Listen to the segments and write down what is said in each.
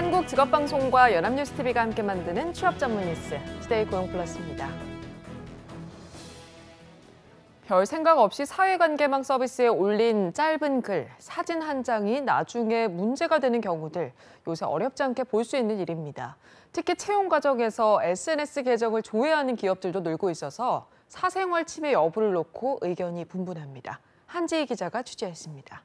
한국직업방송과 연합뉴스TV가 함께 만드는 취업 전문 뉴스, 시대의 고용플러스입니다. 별 생각 없이 사회관계망 서비스에 올린 짧은 글, 사진 한 장이 나중에 문제가 되는 경우들, 요새 어렵지 않게 볼 수 있는 일입니다. 특히 채용 과정에서 SNS 계정을 조회하는 기업들도 늘고 있어서 사생활 침해 여부를 놓고 의견이 분분합니다. 한지희 기자가 취재했습니다.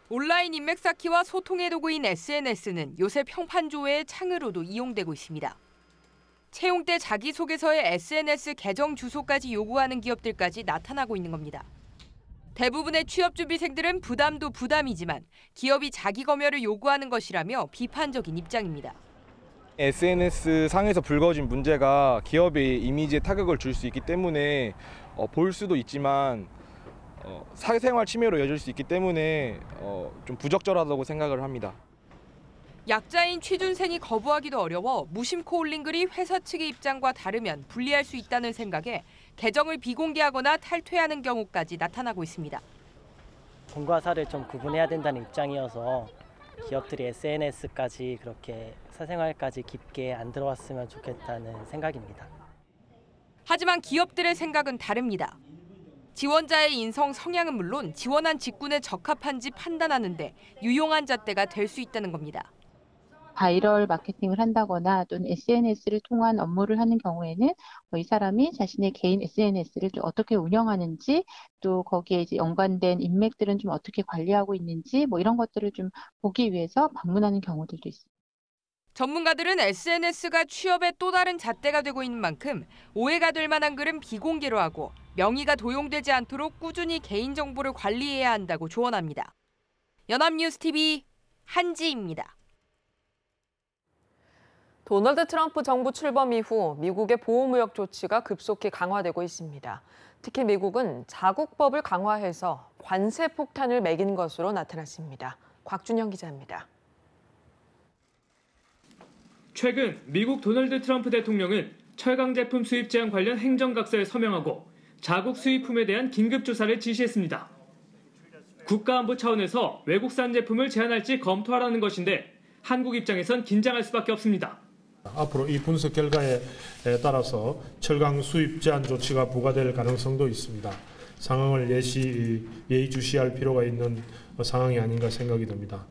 온라인 인맥 쌓기와 소통의 도구인 SNS는 요새 평판 조회의 창으로도 이용되고 있습니다. 채용 때 자기소개서에 SNS 계정 주소까지 요구하는 기업들까지 나타나고 있는 겁니다. 대부분의 취업 준비생들은 부담도 부담이지만 기업이 자기 검열을 요구하는 것이라며 비판적인 입장입니다. SNS 상에서 불거진 문제가 기업의 이미지에 타격을 줄 수 있기 때문에 볼 수도 있지만 사생활 침해로 이어질 수 있기 때문에 좀 부적절하다고 생각을 합니다. 약자인 취준생이 거부하기도 어려워 무심코 올린 글이 회사 측의 입장과 다르면 불리할 수 있다는 생각에 계정을 비공개하거나 탈퇴하는 경우까지 나타나고 있습니다. 공과 사를 좀 구분해야 된다는 입장이어서 기업들이 SNS까지 그렇게 사생활까지 깊게 안 들어왔으면 좋겠다는 생각입니다. 하지만 기업들의 생각은 다릅니다. 지원자의 인성 성향은 물론 지원한 직군에 적합한지 판단하는데 유용한 잣대가 될 수 있다는 겁니다. 바이럴 마케팅을 한다거나 또는 SNS를 통한 업무를 하는 경우에는 이 사람이 자신의 개인 SNS를 좀 어떻게 운영하는지, 또 거기에 이제 연관된 인맥들은 좀 어떻게 관리하고 있는지, 이런 것들을 좀 보기 위해서 방문하는 경우들도 있습니다. 전문가들은 SNS가 취업의 또 다른 잣대가 되고 있는 만큼 오해가 될 만한 글은 비공개로 하고 명의가 도용되지 않도록 꾸준히 개인정보를 관리해야 한다고 조언합니다. 연합뉴스TV 한지입니다. 도널드 트럼프 정부 출범 이후 미국의 보호무역 조치가 급속히 강화되고 있습니다. 특히 미국은 자국법을 강화해서 관세 폭탄을 매긴 것으로 나타났습니다. 곽준영 기자입니다. 최근 미국 도널드 트럼프 대통령은 철강 제품 수입 제한 관련 행정각서에 서명하고 자국 수입품에 대한 긴급조사를 지시했습니다. 국가안보 차원에서 외국산 제품을 제한할지 검토하라는 것인데 한국 입장에선 긴장할 수밖에 없습니다. 앞으로 이 분석 결과에 따라서 철강 수입 제한 조치가 부과될 가능성도 있습니다. 상황을 예의주시할 필요가 있는 상황이 아닌가 생각이 듭니다.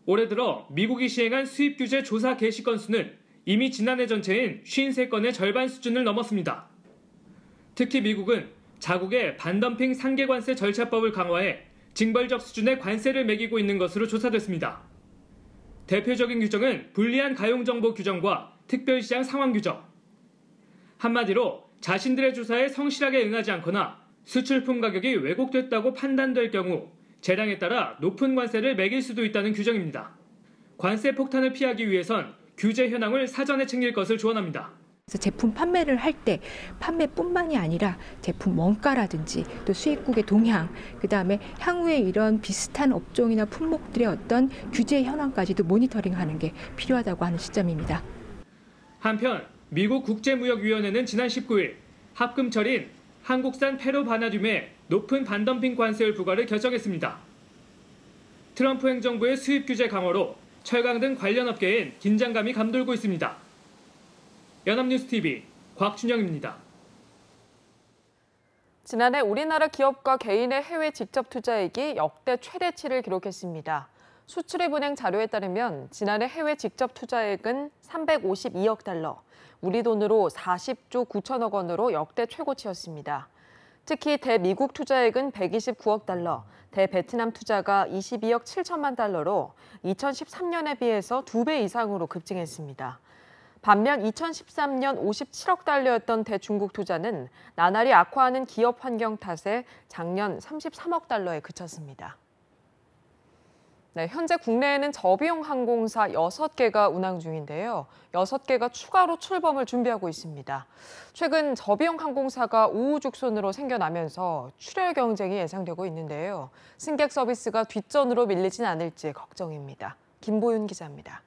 올해 들어 미국이 시행한 수입 규제 조사 개시 건수는 이미 지난해 전체인 53건의 절반 수준을 넘었습니다. 특히 미국은 자국의 반덤핑 상계관세 절차법을 강화해 징벌적 수준의 관세를 매기고 있는 것으로 조사됐습니다. 대표적인 규정은 불리한 가용정보 규정과 특별시장 상황 규정. 한마디로 자신들의 조사에 성실하게 응하지 않거나 수출품 가격이 왜곡됐다고 판단될 경우 재량에 따라 높은 관세를 매길 수도 있다는 규정입니다. 관세 폭탄을 피하기 위해선 규제 현황을 사전에 챙길 것을 조언합니다. 그래서 제품 판매를 할 때 판매뿐만이 아니라 제품 원가라든지 또 수입국의 동향, 그다음에 향후에 이런 비슷한 업종이나 품목들의 어떤 규제 현황까지도 모니터링하는 게 필요하다고 하는 시점입니다. 한편 미국 국제무역위원회는 지난 19일 합금철인 한국산 페로바나듐에 높은 반덤핑 관세율 부과를 결정했습니다. 트럼프 행정부의 수입 규제 강화로 철강 등 관련 업계엔 긴장감이 감돌고 있습니다. 연합뉴스TV 곽준영입니다. 지난해 우리나라 기업과 개인의 해외 직접 투자액이 역대 최대치를 기록했습니다. 수출입은행 자료에 따르면 지난해 해외 직접 투자액은 352억 달러, 우리 돈으로 40조 9천억 원으로 역대 최고치였습니다. 특히 대미국 투자액은 129억 달러, 대베트남 투자가 22억 7천만 달러로 2013년에 비해서 2배 이상으로 급증했습니다. 반면 2013년 57억 달러였던 대중국 투자는 나날이 악화하는 기업 환경 탓에 작년 33억 달러에 그쳤습니다. 네, 현재 국내에는 저비용 항공사 6개가 운항 중인데요. 6개가 추가로 출범을 준비하고 있습니다. 최근 저비용 항공사가 우후죽순으로 생겨나면서 출혈 경쟁이 예상되고 있는데요. 승객 서비스가 뒷전으로 밀리진 않을지 걱정입니다. 김보윤 기자입니다.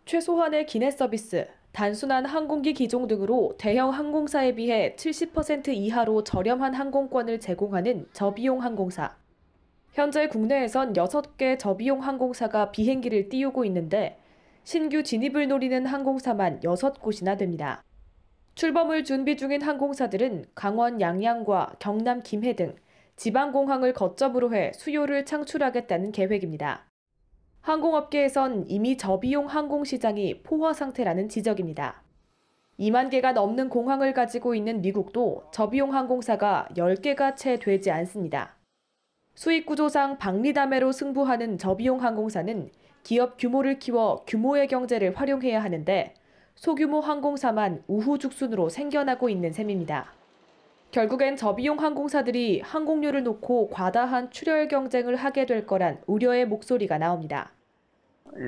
최소한의 기내 서비스, 단순한 항공기 기종 등으로 대형 항공사에 비해 70% 이하로 저렴한 항공권을 제공하는 저비용 항공사. 현재 국내에선 6개 저비용 항공사가 비행기를 띄우고 있는데 신규 진입을 노리는 항공사만 6곳이나 됩니다. 출범을 준비 중인 항공사들은 강원 양양과 경남 김해 등 지방공항을 거점으로 해 수요를 창출하겠다는 계획입니다. 항공업계에선 이미 저비용 항공시장이 포화 상태라는 지적입니다. 2만 개가 넘는 공항을 가지고 있는 미국도 저비용 항공사가 10개가 채 되지 않습니다. 수익 구조상 박리담회로 승부하는 저비용 항공사는 기업 규모를 키워 규모의 경제를 활용해야 하는데 소규모 항공사만 우후죽순으로 생겨나고 있는 셈입니다. 결국엔 저비용 항공사들이 항공료를 놓고 과다한 출혈 경쟁을 하게 될 거란 우려의 목소리가 나옵니다.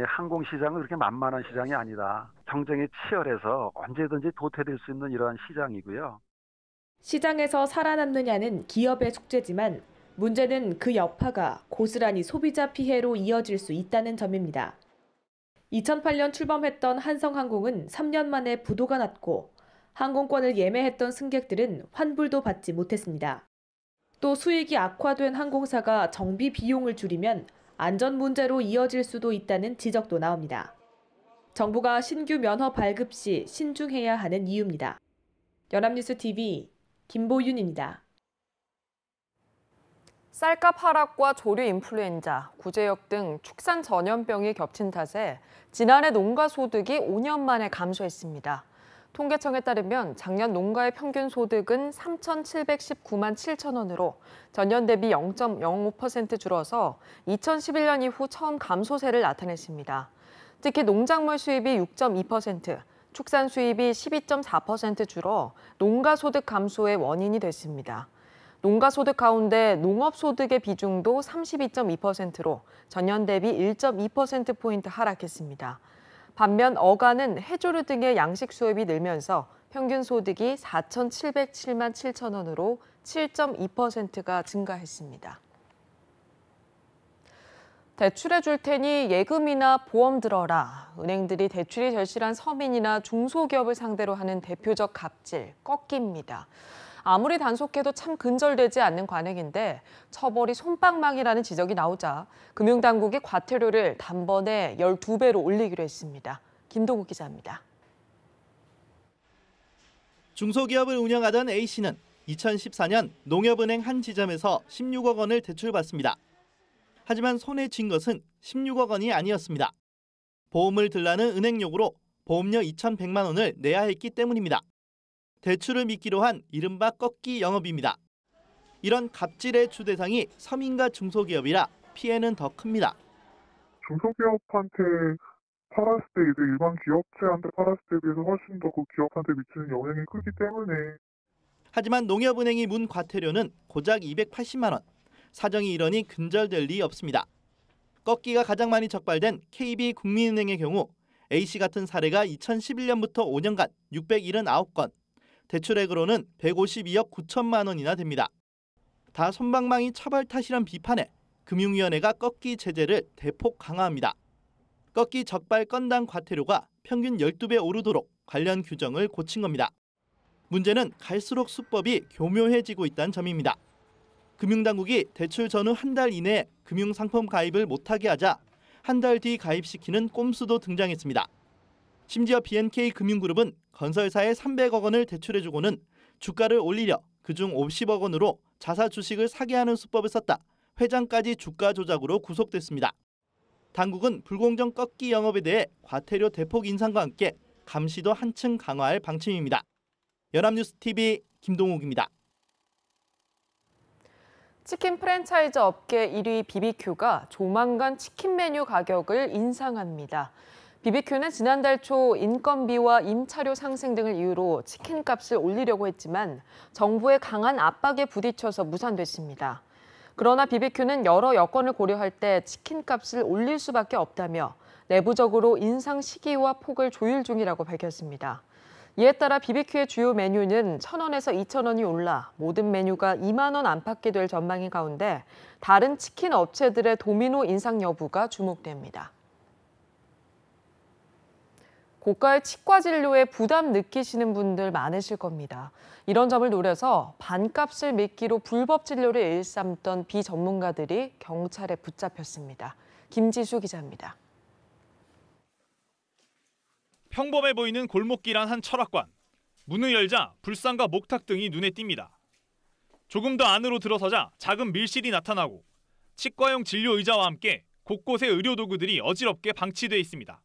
항공시장은 그렇게 만만한 시장이 아니다. 경쟁이 치열해서 언제든지 도태될 수 있는 이러한 시장이고요. 시장에서 살아남느냐는 기업의 숙제지만 문제는 그 여파가 고스란히 소비자 피해로 이어질 수 있다는 점입니다. 2008년 출범했던 한성항공은 3년 만에 부도가 났고 항공권을 예매했던 승객들은 환불도 받지 못했습니다. 또 수익이 악화된 항공사가 정비 비용을 줄이면 안전 문제로 이어질 수도 있다는 지적도 나옵니다. 정부가 신규 면허 발급 시 신중해야 하는 이유입니다. 연합뉴스 TV 김보윤입니다. 쌀값 하락과 조류 인플루엔자, 구제역 등 축산 전염병이 겹친 탓에 지난해 농가 소득이 5년 만에 감소했습니다. 통계청에 따르면 작년 농가의 평균 소득은 3,719만 7천 원으로 전년 대비 0.05% 줄어서 2011년 이후 처음 감소세를 나타냈습니다. 특히 농작물 수입이 6.2%, 축산 수입이 12.4% 줄어 농가 소득 감소의 원인이 됐습니다. 농가 소득 가운데 농업 소득의 비중도 32.2%로 전년 대비 1.2%포인트 하락했습니다. 반면 어간은 해조류 등의 양식 수입이 늘면서 평균 소득이 4,707만 7천 원으로 7.2%가 증가했습니다. 대출해 줄 테니 예금이나 보험 들어라. 은행들이 대출이 절실한 서민이나 중소기업을 상대로 하는 대표적 갑질, 꺾기입니다. 아무리 단속해도 참 근절되지 않는 관행인데 처벌이 솜방망이라는 지적이 나오자 금융당국이 과태료를 단번에 12배로 올리기로 했습니다. 김동욱 기자입니다. 중소기업을 운영하던 A씨는 2014년 농협은행 한 지점에서 16억 원을 대출받습니다. 하지만 손에 쥔 것은 16억 원이 아니었습니다. 보험을 들라는 은행 요구로 보험료 2,100만 원을 내야 했기 때문입니다. 대출을 미끼로 한 이른바 꺾기 영업입니다. 이런 갑질의 주 대상이 서민과 중소기업이라 피해는 더 큽니다. 중소기업한테 팔았을 때 이제 일반 기업체한테 팔았을 때에 비해서 훨씬 더 그 기업한테 미치는 영향이 크기 때문에. 하지만 농협은행이 문 과태료는 고작 280만 원. 사정이 이러니 근절될 리 없습니다. 꺾기가 가장 많이 적발된 KB국민은행의 경우 A씨 같은 사례가 2011년부터 5년간 679건, 대출액으로는 152억 9천만 원이나 됩니다. 다 솜방망이 처벌 탓이란 비판에 금융위원회가 꺾기 제재를 대폭 강화합니다. 꺾기 적발 건당 과태료가 평균 12배 오르도록 관련 규정을 고친 겁니다. 문제는 갈수록 수법이 교묘해지고 있다는 점입니다. 금융당국이 대출 전후 한 달 이내에 금융상품 가입을 못하게 하자 한 달 뒤 가입시키는 꼼수도 등장했습니다. 심지어 B&K 금융그룹은 건설사에 300억 원을 대출해주고는 주가를 올리려 그중 50억 원으로 자사 주식을 사게 하는 수법을 썼다. 회장까지 주가 조작으로 구속됐습니다. 당국은 불공정 꺾기 영업에 대해 과태료 대폭 인상과 함께 감시도 한층 강화할 방침입니다. 연합뉴스 TV 김동욱입니다. 치킨 프랜차이즈 업계 1위 BBQ가 조만간 치킨 메뉴 가격을 인상합니다. BBQ는 지난달 초 인건비와 임차료 상승 등을 이유로 치킨 값을 올리려고 했지만 정부의 강한 압박에 부딪혀서 무산됐습니다. 그러나 BBQ는 여러 여건을 고려할 때 치킨 값을 올릴 수밖에 없다며 내부적으로 인상 시기와 폭을 조율 중이라고 밝혔습니다. 이에 따라 BBQ의 주요 메뉴는 1,000원에서 2,000원이 올라 모든 메뉴가 2만 원 안팎이 될 전망인 가운데 다른 치킨 업체들의 도미노 인상 여부가 주목됩니다. 고가의 치과 진료에 부담 느끼시는 분들 많으실 겁니다. 이런 점을 노려서 반값을 미끼로 불법 진료를 일삼던 비전문가들이 경찰에 붙잡혔습니다. 김지수 기자입니다. 평범해 보이는 골목길 안 한 철학관. 문을 열자 불상과 목탁 등이 눈에 띕니다. 조금 더 안으로 들어서자 작은 밀실이 나타나고 치과용 진료 의자와 함께 곳곳에 의료도구들이 어지럽게 방치돼 있습니다.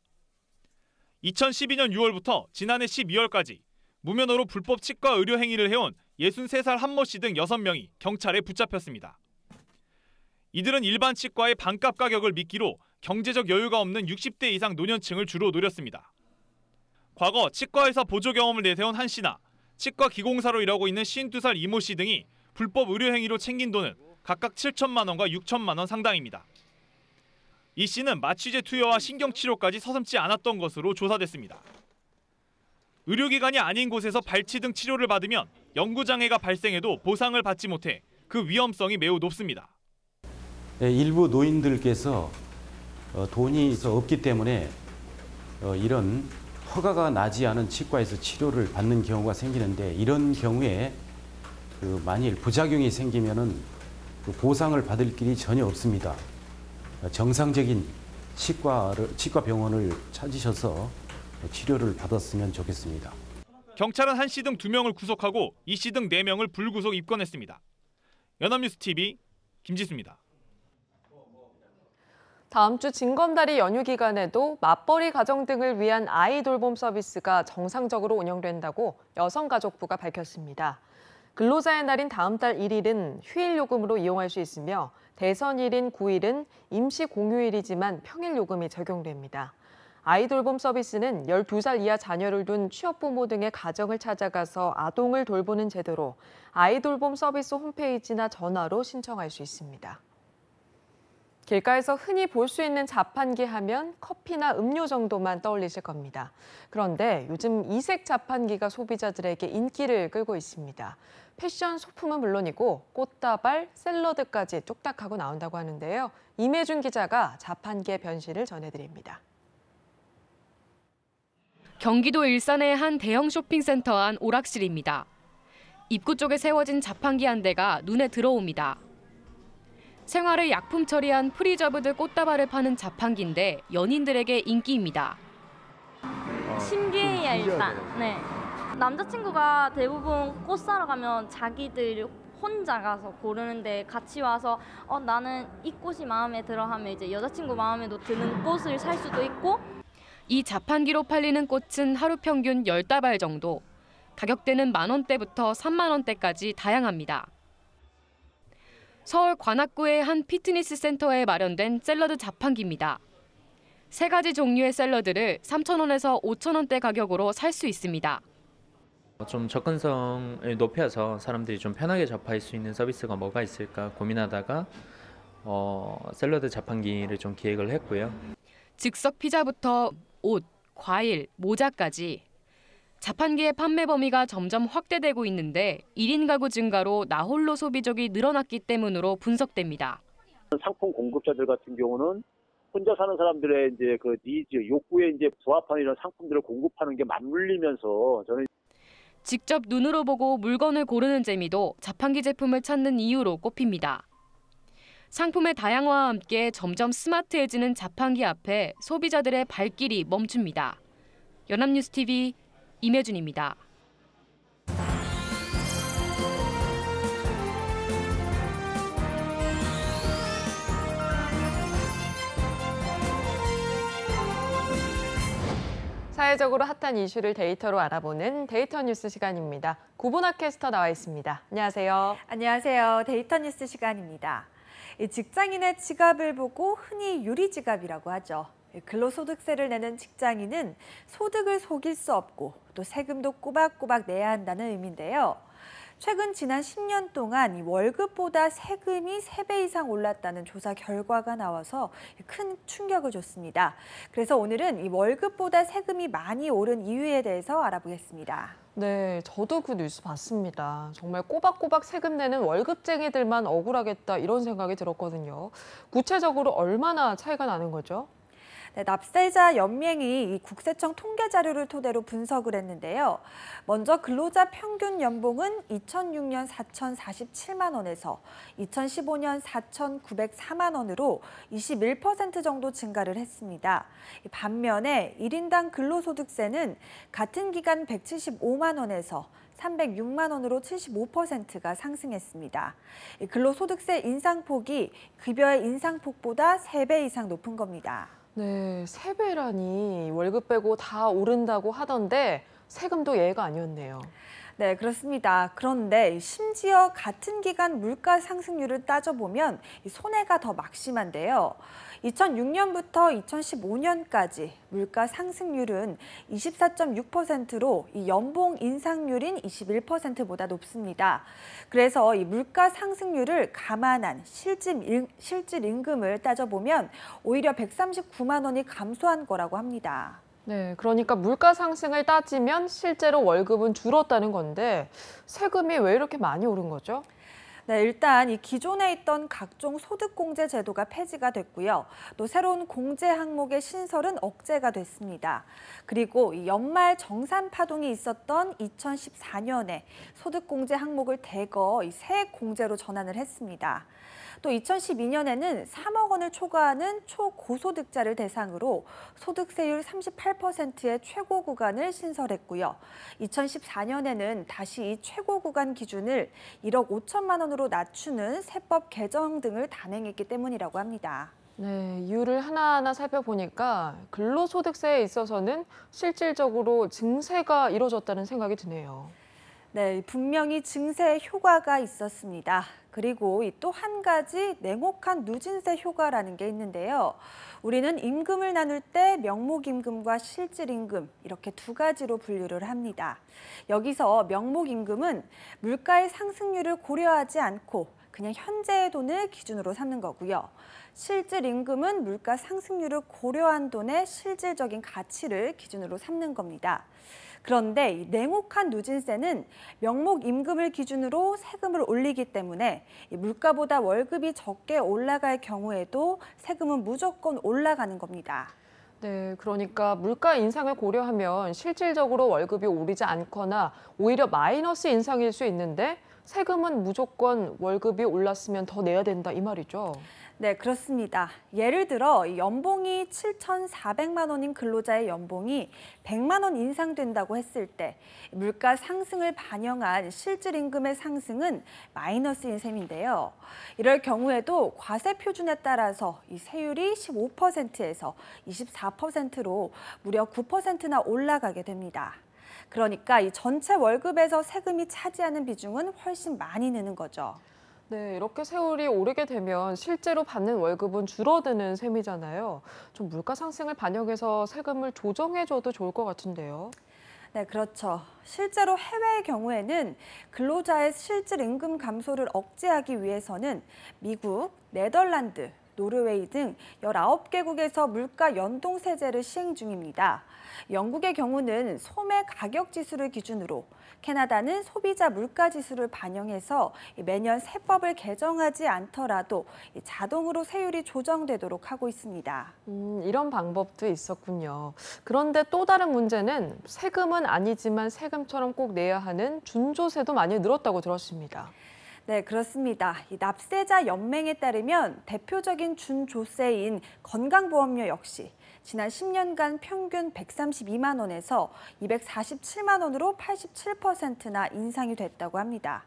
2012년 6월부터 지난해 12월까지 무면허로 불법 치과 의료 행위를 해온 63살 한모 씨 등 6명이 경찰에 붙잡혔습니다. 이들은 일반 치과의 반값 가격을 미끼로 경제적 여유가 없는 60대 이상 노년층을 주로 노렸습니다. 과거 치과에서 보조 경험을 내세운 한 씨나 치과 기공사로 일하고 있는 52살 이모 씨 등이 불법 의료 행위로 챙긴 돈은 각각 7천만 원과 6천만 원 상당입니다. 이 씨는 마취제 투여와 신경치료까지 서슴지 않았던 것으로 조사됐습니다. 의료기관이 아닌 곳에서 발치 등 치료를 받으면 영구장애가 발생해도 보상을 받지 못해 그 위험성이 매우 높습니다. 일부 노인들께서 돈이 없기 때문에 이런 허가가 나지 않은 치과에서 치료를 받는 경우가 생기는데, 이런 경우에 만일 부작용이 생기면은 보상을 받을 길이 전혀 없습니다. 정상적인 치과 병원을 찾으셔서 치료를 받았으면 좋겠습니다. 경찰은 한 씨 등 2명을 구속하고 이 씨 등 4명을 불구속 입건했습니다. 연합뉴스 TV 김지수입니다. 다음 주 징검다리 연휴 기간에도 맞벌이 가정 등을 위한 아이 돌봄 서비스가 정상적으로 운영된다고 여성가족부가 밝혔습니다. 근로자의 날인 다음 달 1일은 휴일 요금으로 이용할 수 있으며 대선일인 9일은 임시 공휴일이지만 평일 요금이 적용됩니다. 아이 돌봄 서비스는 12살 이하 자녀를 둔 취업부모 등의 가정을 찾아가서 아동을 돌보는 제도로 아이 돌봄 서비스 홈페이지나 전화로 신청할 수 있습니다. 길가에서 흔히 볼 수 있는 자판기 하면 커피나 음료 정도만 떠올리실 겁니다. 그런데 요즘 이색 자판기가 소비자들에게 인기를 끌고 있습니다. 패션 소품은 물론이고 꽃다발, 샐러드까지 뚝딱 하고 나온다고 하는데요. 임혜준 기자가 자판기의 변신을 전해드립니다. 경기도 일산의 한 대형 쇼핑센터 안 오락실입니다. 입구 쪽에 세워진 자판기 한 대가 눈에 들어옵니다. 생활의 약품 처리한 프리저브드 꽃다발을 파는 자판기인데 연인들에게 인기입니다. 신기해요, 일단. 네. 남자친구가 대부분 꽃 사러 가면 자기들 혼자 가서 고르는데 같이 와서 나는 이 꽃이 마음에 들어 하면 이제 여자친구 마음에도 드는 꽃을 살 수도 있고. 이 자판기로 팔리는 꽃은 하루 평균 10다발 정도. 가격대는 10,000원대부터 30,000원대까지 다양합니다. 서울 관악구의 한 피트니스 센터에 마련된 샐러드 자판기입니다. 3가지 종류의 샐러드를 3,000원에서 5,000원대 가격으로 살 수 있습니다. 좀 접근성을 높여서 사람들이 좀 편하게 접할 수 있는 서비스가 뭐가 있을까 고민하다가 샐러드 자판기를 좀 기획을 했고요. 즉석 피자부터 옷, 과일, 모자까지. 자판기의 판매 범위가 점점 확대되고 있는데 1인 가구 증가로 나홀로 소비족이 늘어났기 때문으로 분석됩니다. 상품 공급자들 같은 경우는 혼자 사는 사람들의 이제 그 니즈, 욕구에 이제 부합하는 이런 상품들을 공급하는 게 맞물리면서 저는 직접 눈으로 보고 물건을 고르는 재미도 자판기 제품을 찾는 이유로 꼽힙니다. 상품의 다양화와 함께 점점 스마트해지는 자판기 앞에 소비자들의 발길이 멈춥니다. 연합뉴스 TV 임혜준입니다. 사회적으로 핫한 이슈를 데이터로 알아보는 데이터 뉴스 시간입니다. 구본학 캐스터 나와 있습니다. 안녕하세요. 안녕하세요. 데이터 뉴스 시간입니다. 직장인의 지갑을 보고 흔히 유리지갑이라고 하죠. 근로소득세를 내는 직장인은 소득을 속일 수 없고 또 세금도 꼬박꼬박 내야 한다는 의미인데요. 최근 지난 10년 동안 이 월급보다 세금이 3배 이상 올랐다는 조사 결과가 나와서 큰 충격을 줬습니다. 그래서 오늘은 이 월급보다 세금이 많이 오른 이유에 대해서 알아보겠습니다. 네, 저도 그 뉴스 봤습니다. 정말 꼬박꼬박 세금 내는 월급쟁이들만 억울하겠다 이런 생각이 들었거든요. 구체적으로 얼마나 차이가 나는 거죠? 네, 납세자 연맹이 이 국세청 통계 자료를 토대로 분석을 했는데요. 먼저 근로자 평균 연봉은 2006년 4,047만 원에서 2015년 4,904만 원으로 21% 정도 증가를 했습니다. 반면에 1인당 근로소득세는 같은 기간 175만 원에서 306만 원으로 75%가 상승했습니다. 근로소득세 인상폭이 급여의 인상폭보다 3배 이상 높은 겁니다. 네, 3배라니 월급 빼고 다 오른다고 하던데 세금도 예외가 아니었네요. 네, 그렇습니다. 그런데 심지어 같은 기간 물가 상승률을 따져보면 손해가 더 막심한데요. 2006년부터 2015년까지 물가 상승률은 24.6%로 이 연봉 인상률인 21%보다 높습니다. 그래서 이 물가 상승률을 감안한 실질 임금을 따져보면 오히려 139만 원이 감소한 거라고 합니다. 네, 그러니까 물가 상승을 따지면 실제로 월급은 줄었다는 건데 세금이 왜 이렇게 많이 오른 거죠? 네, 일단 이 기존에 있던 각종 소득공제 제도가 폐지가 됐고요. 또 새로운 공제 항목의 신설은 억제가 됐습니다. 그리고 이 연말 정산 파동이 있었던 2014년에 소득공제 항목을 대거 이 세액 공제로 전환을 했습니다. 또 2012년에는 3억 원을 초과하는 초고소득자를 대상으로 소득세율 38%의 최고 구간을 신설했고요. 2014년에는 다시 이 최고 구간 기준을 1억 5천만 원으로 낮추는 세법 개정 등을 단행했기 때문이라고 합니다. 네, 이유를 하나하나 살펴보니까 근로소득세에 있어서는 실질적으로 증세가 이루어졌다는 생각이 드네요. 네, 분명히 증세 효과가 있었습니다. 그리고 또 한 가지 냉혹한 누진세 효과라는 게 있는데요. 우리는 임금을 나눌 때 명목임금과 실질임금 이렇게 두 가지로 분류를 합니다. 여기서 명목임금은 물가의 상승률을 고려하지 않고 그냥 현재의 돈을 기준으로 삼는 거고요. 실질임금은 물가 상승률을 고려한 돈의 실질적인 가치를 기준으로 삼는 겁니다. 그런데 이 냉혹한 누진세는 명목 임금을 기준으로 세금을 올리기 때문에 물가보다 월급이 적게 올라갈 경우에도 세금은 무조건 올라가는 겁니다. 네, 그러니까 물가 인상을 고려하면 실질적으로 월급이 오르지 않거나 오히려 마이너스 인상일 수 있는데 세금은 무조건 월급이 올랐으면 더 내야 된다 이 말이죠. 네, 그렇습니다. 예를 들어 연봉이 7,400만 원인 근로자의 연봉이 100만 원 인상된다고 했을 때 물가 상승을 반영한 실질 임금의 상승은 마이너스인 셈인데요. 이럴 경우에도 과세 표준에 따라서 이 세율이 15%에서 24%로 무려 9%나 올라가게 됩니다. 그러니까 이 전체 월급에서 세금이 차지하는 비중은 훨씬 많이 느는 거죠. 네, 이렇게 세율이 오르게 되면 실제로 받는 월급은 줄어드는 셈이잖아요. 좀 물가 상승을 반영해서 세금을 조정해줘도 좋을 것 같은데요. 네, 그렇죠. 실제로 해외의 경우에는 근로자의 실질 임금 감소를 억제하기 위해서는 미국, 네덜란드, 노르웨이 등 19개국에서 물가 연동세제를 시행 중입니다. 영국의 경우는 소매 가격 지수를 기준으로, 캐나다는 소비자 물가 지수를 반영해서 매년 세법을 개정하지 않더라도 자동으로 세율이 조정되도록 하고 있습니다. 이런 방법도 있었군요. 그런데 또 다른 문제는 세금은 아니지만 세금처럼 꼭 내야 하는 준조세도 많이 늘었다고 들었습니다. 네, 그렇습니다. 이 납세자 연맹에 따르면 대표적인 준조세인 건강보험료 역시 지난 10년간 평균 132만 원에서 247만 원으로 87%나 인상이 됐다고 합니다.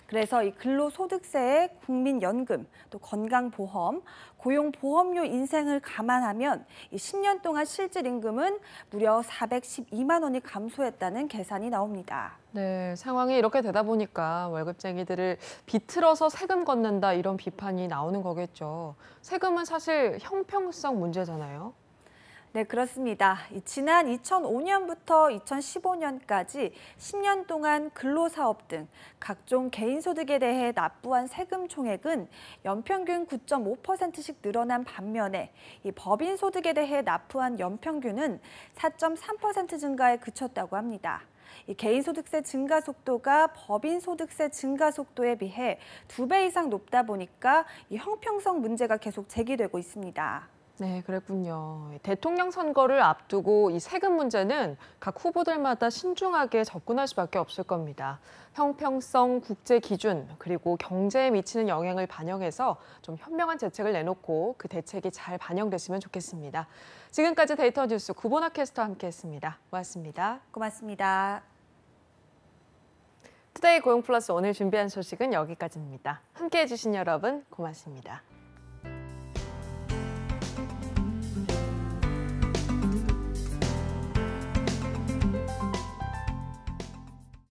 그래서 이 근로소득세의 국민연금, 또 건강보험, 고용보험료 인상을 감안하면 이 10년 동안 실질임금은 무려 412만 원이 감소했다는 계산이 나옵니다. 네, 상황이 이렇게 되다 보니까 월급쟁이들을 비틀어서 세금 걷는다 이런 비판이 나오는 거겠죠. 세금은 사실 형평성 문제잖아요. 네, 그렇습니다. 지난 2005년부터 2015년까지 10년 동안 근로사업 등 각종 개인소득에 대해 납부한 세금 총액은 연평균 9.5%씩 늘어난 반면에 이 법인소득에 대해 납부한 연평균은 4.3% 증가에 그쳤다고 합니다. 이 개인소득세 증가 속도가 법인소득세 증가 속도에 비해 2배 이상 높다 보니까 이 형평성 문제가 계속 제기되고 있습니다. 네, 그랬군요. 대통령 선거를 앞두고 이 세금 문제는 각 후보들마다 신중하게 접근할 수밖에 없을 겁니다. 형평성, 국제 기준, 그리고 경제에 미치는 영향을 반영해서 좀 현명한 대책을 내놓고 그 대책이 잘 반영됐으면 좋겠습니다. 지금까지 데이터 뉴스 구본아 캐스터와 함께했습니다. 고맙습니다. 고맙습니다. 투데이 고용플러스 오늘 준비한 소식은 여기까지입니다. 함께해 주신 여러분 고맙습니다.